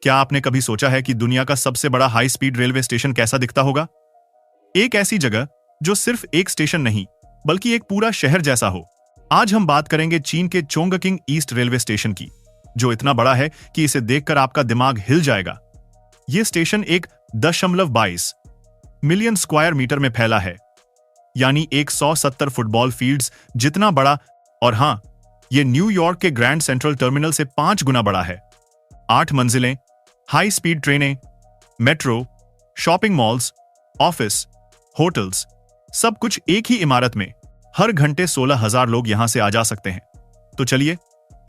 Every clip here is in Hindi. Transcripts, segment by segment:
क्या आपने कभी सोचा है कि दुनिया का सबसे बड़ा हाई स्पीड रेलवे स्टेशन कैसा दिखता होगा? एक ऐसी जगह जो सिर्फ एक स्टेशन नहीं बल्कि एक पूरा शहर जैसा हो। आज हम बात करेंगे चीन के चोंगकिंग ईस्ट रेलवे स्टेशन की, जो इतना बड़ा है कि इसे देखकर आपका दिमाग हिल जाएगा। यह स्टेशन 1.22 मिलियन स्क्वायर मीटर में फैला है, यानी 170 फुटबॉल फील्ड्स जितना बड़ा। और हां, यह न्यूयॉर्क के ग्रैंड सेंट्रल टर्मिनल से 5 गुना बड़ा है। 8 मंजिलें, हाई स्पीड ट्रेनें, metro, shopping malls, office, hotels, सब कुछ एक ही इमारत में। हर घंटे 16,000 लोग यहां से आ जा सकते हैं। तो चलिए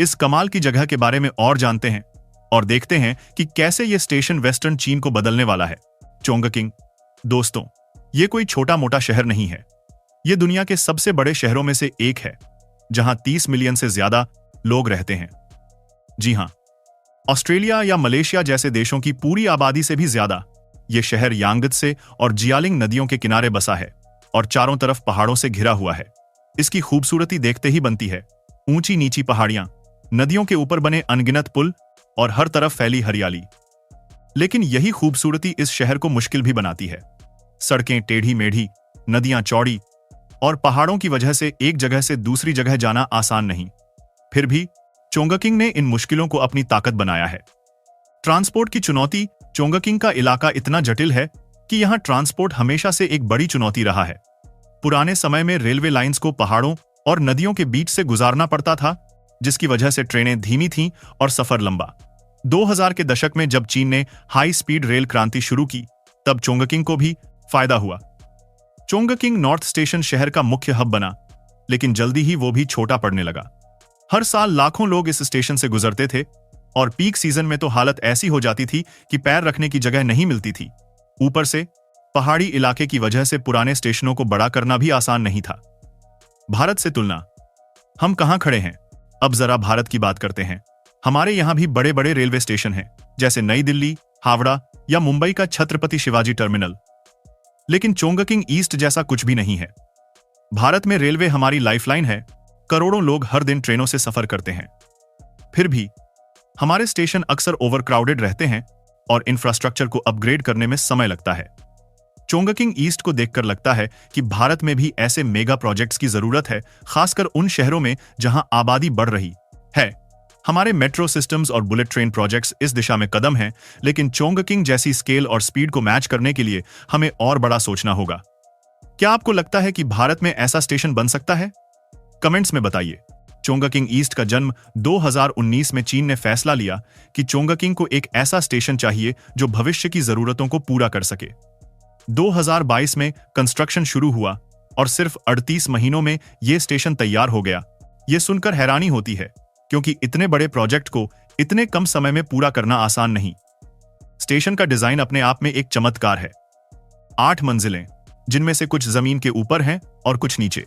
इस कमाल की जगह के बारे में और जानते हैं और देखते हैं कि कैसे यह स्टेशन वेस्टर्न चीन को बदलने वाला है। चोंगकिंग, दोस्तों, यह कोई छोटा मोटा शहर नहीं है। यह दुनिया के सबसे बड़े शहरों में से एक है, जहां 30 मिलियन से ज्यादा लोग रहते हैं। जी हां, ऑस्ट्रेलिया या मलेशिया जैसे देशों की पूरी आबादी से भी ज्यादा। यह शहर यांगत्से और जियालिंग नदियों के किनारे बसा है और चारों तरफ पहाड़ों से घिरा हुआ है। इसकी खूबसूरती देखते ही बनती है। ऊंची नीची पहाड़ियां, नदियों के ऊपर बने अनगिनत पुल और हर तरफ फैली हरियाली। लेकिन यही खूबसूरती इस शहर को मुश्किल भी बनाती है। सड़कें टेढ़ी मेढ़ी, नदियां चौड़ी और पहाड़ों की वजह से एक जगह से दूसरी जगह जाना आसान नहीं। फिर भी चोंगकिंग ने इन मुश्किलों को अपनी ताकत बनाया है। ट्रांसपोर्ट की चुनौती। चोंगकिंग का इलाका इतना जटिल है कि यहां ट्रांसपोर्ट हमेशा से एक बड़ी चुनौती रहा है। पुराने समय में रेलवे लाइंस को पहाड़ों और नदियों के बीच से गुजारना पड़ता था, जिसकी वजह से ट्रेनें धीमी थीं और सफर लंबा। 2000 के दशक में जब चीन ने हाई स्पीड रेल क्रांति शुरू की, तब चोंगकिंग को भी फायदा हुआ। चोंगकिंग नॉर्थ स्टेशन शहर का मुख्य हब बना, लेकिन जल्दी ही वो भी छोटा पड़ने लगा। हर साल लाखों लोग इस स्टेशन से गुजरते थे और पीक सीजन में तो हालत ऐसी हो जाती थी कि पैर रखने की जगह नहीं मिलती थी। ऊपर से पहाड़ी इलाके की वजह से पुराने स्टेशनों को बड़ा करना भी आसान नहीं था। भारत से तुलना। हम कहां खड़े हैं? अब जरा भारत की बात करते हैं। हमारे यहां भी बड़े बड़े रेलवे स्टेशन हैं, जैसे नई दिल्ली, हावड़ा या मुंबई का छत्रपति शिवाजी टर्मिनल। लेकिन चोंगकिंग ईस्ट जैसा कुछ भी नहीं है। भारत में रेलवे हमारी लाइफलाइन है। करोड़ों लोग हर दिन ट्रेनों से सफर करते हैं। फिर भी हमारे स्टेशन अक्सर ओवरक्राउडेड रहते हैं और इंफ्रास्ट्रक्चर को अपग्रेड करने में समय लगता है। चोंगकिंग ईस्ट को देखकर लगता है कि भारत में भी ऐसे मेगा प्रोजेक्ट्स की जरूरत है, खासकर उन शहरों में जहां आबादी बढ़ रही है। हमारे मेट्रो सिस्टम्स और बुलेट ट्रेन प्रोजेक्ट्स इस दिशा में कदम हैं, लेकिन चोंगकिंग जैसी स्केल और स्पीड को मैच करने के लिए हमें और बड़ा सोचना होगा। क्या आपको लगता है कि भारत में ऐसा स्टेशन बन सकता है? कमेंट्स में बताइए। चोंगकिंग ईस्ट का जन्म 2019 में चीन ने फैसला लिया कि चोंगकिंग को एक ऐसा स्टेशन चाहिए जो भविष्य की जरूरतों को पूरा कर सके। 2022 में कंस्ट्रक्शन शुरू हुआ और सिर्फ 38 महीनों में यह स्टेशन तैयार हो गया। यह सुनकर हैरानी होती है, क्योंकि इतने बड़े प्रोजेक्ट को इतने कम समय में पूरा करना आसान नहीं। स्टेशन का डिजाइन अपने आप में एक चमत्कार है। 8 मंजिलें, जिनमें से कुछ जमीन के ऊपर हैं और कुछ नीचे।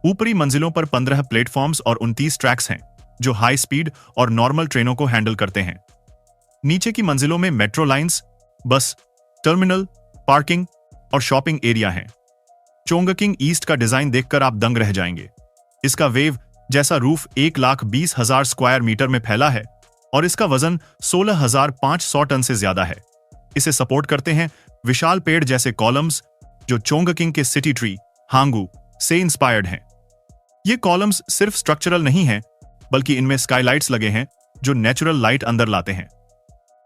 ऊपरी मंजिलों पर 15 प्लेटफॉर्म्स और 29 ट्रैक्स हैं, जो हाई स्पीड और नॉर्मल ट्रेनों को हैंडल करते हैं। नीचे की मंजिलों में मेट्रो लाइंस, बस, टर्मिनल, पार्किंग और शॉपिंग एरिया हैं। चोंगकिंग ईस्ट का डिजाइन देखकर आप दंग रह जाएंगे। इसका वेव जैसा रूफ 1,20,000 स्क्वायर मीटर में फैला है और इसका वजन 16,500 टन से ज्यादा है। इसे सपोर्ट करते हैं विशाल पेड़ जैसे कॉलम्स, जो चोंगकिंग के सिटी ट्री हांगू से इंस्पायर्ड हैं। ये कॉलम्स सिर्फ स्ट्रक्चरल नहीं हैं, बल्कि इनमें स्काईलाइट्स लगे हैं जो नेचुरल लाइट अंदर लाते हैं।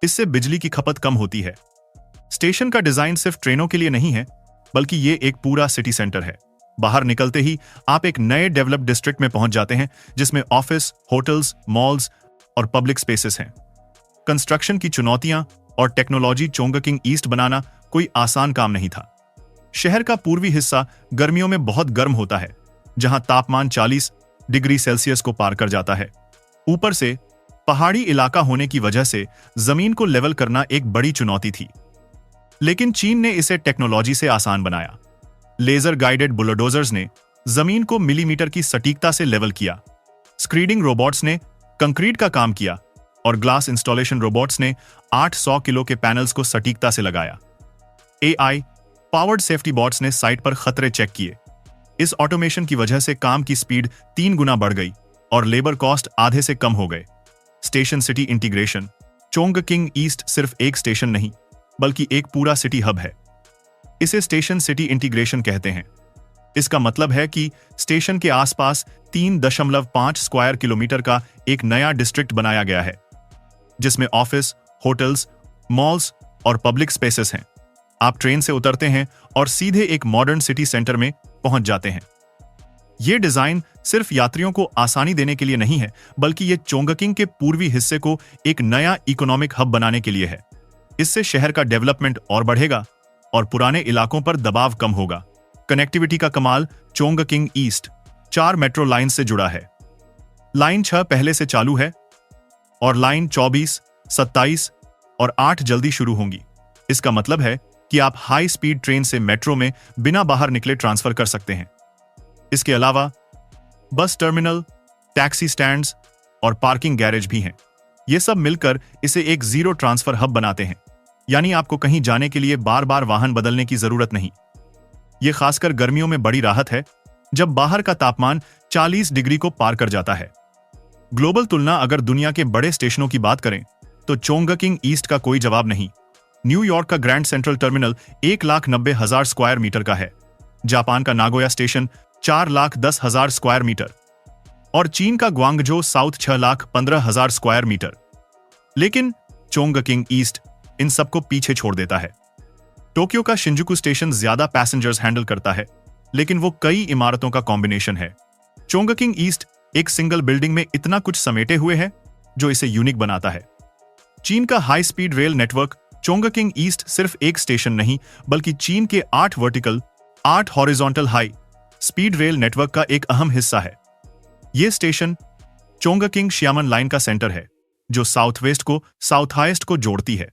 इससे बिजली की खपत कम होती है। स्टेशन का डिजाइन सिर्फ ट्रेनों के लिए नहीं है, बल्कि ये एक पूरा सिटी सेंटर है। बाहर निकलते ही आप एक नए डेवलप्ड डिस्ट्रिक्ट में पहुंच जाते हैं, जिसमें ऑफिस, होटल्स, मॉल्स और पब्लिक स्पेसेस हैं। कंस्ट्रक्शन की चुनौतियां और टेक्नोलॉजी। चोंगकिंग ईस्ट बनाना कोई आसान काम नहीं था। शहर का पूर्वी हिस्सा गर्मियों में बहुत गर्म होता है, जहां तापमान 40 डिग्री सेल्सियस को पार कर जाता है। ऊपर से पहाड़ी इलाका होने की वजह से जमीन को लेवल करना एक बड़ी चुनौती थी। लेकिन चीन ने इसे टेक्नोलॉजी से आसान बनाया। लेजर गाइडेड बुलडोजर्स ने जमीन को मिलीमीटर की सटीकता से लेवल किया। स्क्रीडिंग रोबोट्स ने कंक्रीट का काम किया और ग्लास इंस्टॉलेशन रोबोट्स ने 800 किलो के पैनल्स को सटीकता से लगाया। AI पावर्ड सेफ्टी बॉट्स ने साइट पर खतरे चेक किए। इस ऑटोमेशन की वजह से काम की स्पीड 3 गुना बढ़ गई और लेबर कॉस्ट आधे से कम हो गए। Station city integration. Chongqing east सिर्फ एक स्टेशन नहीं, बल्कि एक पूरा सिटी हब है। इसे स्टेशन सिटी इंटीग्रेशन कहते हैं। इसका मतलब है कि स्टेशन के आसपास 3.5 स्क्वायर किलोमीटर का एक नया डिस्ट्रिक्ट बनाया गया है, जिसमें ऑफिस, होटल्स, मॉल्स और पब्लिक स्पेसेस हैं। आप ट्रेन से उतरते हैं और सीधे एक मॉडर्न सिटी सेंटर में पहुंच जाते हैं। यह डिजाइन सिर्फ यात्रियों को आसानी देने के लिए नहीं है, बल्कि यह चोंगकिंग के पूर्वी हिस्से को एक नया इकोनॉमिक हब बनाने के लिए है। इससे शहर का डेवलपमेंट और बढ़ेगा और पुराने इलाकों पर दबाव कम होगा। कनेक्टिविटी का कमाल, चोंगकिंग ईस्ट 4 मेट्रो लाइन से जुड़ा है। लाइन 6 पहले से चालू है और लाइन 24, 27 और 8 जल्दी शुरू होंगी। इसका मतलब है कि आप हाई स्पीड ट्रेन से मेट्रो में बिना बाहर निकले ट्रांसफर कर सकते हैं। इसके अलावा बस टर्मिनल, टैक्सी स्टैंड्स और पार्किंग गैरेज भी हैं। ये सब मिलकर इसे एक जीरो ट्रांसफर हब बनाते हैं, यानी आपको कहीं जाने के लिए बार बार वाहन बदलने की जरूरत नहीं। यह खासकर गर्मियों में बड़ी राहत है, जब बाहर का तापमान 40 डिग्री को पार कर जाता है। ग्लोबल तुलना अगर दुनिया के बड़े स्टेशनों की बात करें तो चोंगकिंग ईस्ट का कोई जवाब नहीं। न्यूयॉर्क का grand central terminal 1,90,000 square metre का है, जापान का नागोया स्टेशन 4,10,000 स्क्वायर मीटर और चीन का ग्वांगझो साउथ 6,15,000 स्क्वायर मीटर। लेकिन चोंगकिंग ईस्ट इन सबको पीछे छोड़ देता है। टोक्यो का शिंजुकू स्टेशन ज्यादा पैसेंजर्स हैंडल करता है, लेकिन वो कई इमारतों का कॉम्बिनेशन है। चोंगकिंग ईस्ट एक सिंगल बिल्डिंग में इतना कुछ समेटे हुए है जो इसे यूनिक बनाता है। चीन का high speed rail network Chongqing east सिर्फ एक स्टेशन नहीं, बल्कि चीन के 8 vertical, 8 horizontal high speed rail network का एक अहम हिस्सा है। यह स्टेशन चोंगकिंग शियामन लाइन का सेंटर है, जो साउथ वेस्ट को साउथ हाईस्ट को जोड़ती है।